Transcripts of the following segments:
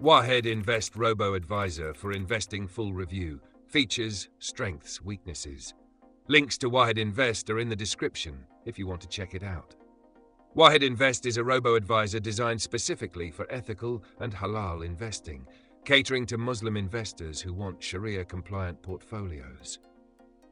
Wahed Invest Robo-advisor for investing full review. Features, strengths, weaknesses. Links to Wahed Invest are in the description if you want to check it out. Wahed Invest is a robo-advisor designed specifically for ethical and halal investing, catering to Muslim investors who want Sharia-compliant portfolios.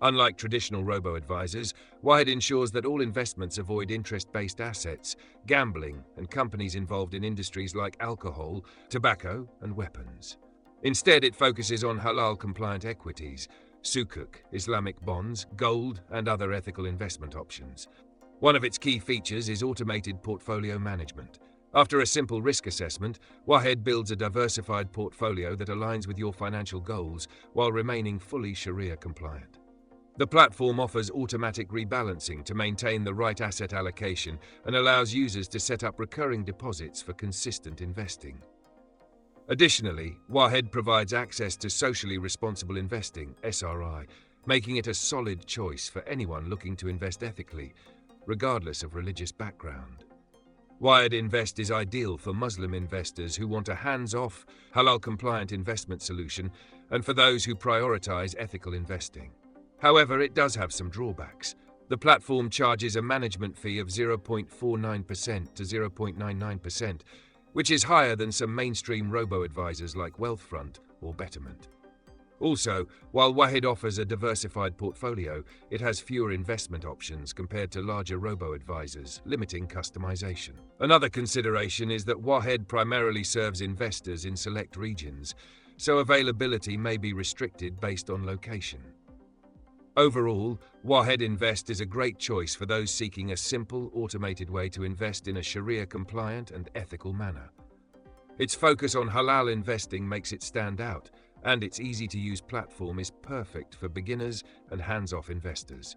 Unlike traditional robo-advisors, Wahed ensures that all investments avoid interest-based assets, gambling, and companies involved in industries like alcohol, tobacco, and weapons. Instead, it focuses on halal-compliant equities, sukuk, Islamic bonds, gold, and other ethical investment options. One of its key features is automated portfolio management. After a simple risk assessment, Wahed builds a diversified portfolio that aligns with your financial goals while remaining fully Sharia-compliant. The platform offers automatic rebalancing to maintain the right asset allocation and allows users to set up recurring deposits for consistent investing. Additionally, Wahed provides access to socially responsible investing, SRI, making it a solid choice for anyone looking to invest ethically, regardless of religious background. Wahed Invest is ideal for Muslim investors who want a hands-off, halal-compliant investment solution and for those who prioritize ethical investing. However, it does have some drawbacks. The platform charges a management fee of 0.49% to 0.99%, which is higher than some mainstream robo-advisors like Wealthfront or Betterment. Also, while Wahed offers a diversified portfolio, it has fewer investment options compared to larger robo-advisors, limiting customization. Another consideration is that Wahed primarily serves investors in select regions, so availability may be restricted based on location. Overall, Wahed Invest is a great choice for those seeking a simple, automated way to invest in a Sharia-compliant and ethical manner. Its focus on halal investing makes it stand out, and its easy-to-use platform is perfect for beginners and hands-off investors.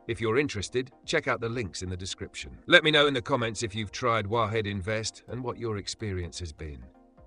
If you're interested, check out the links in the description. Let me know in the comments if you've tried Wahed Invest and what your experience has been.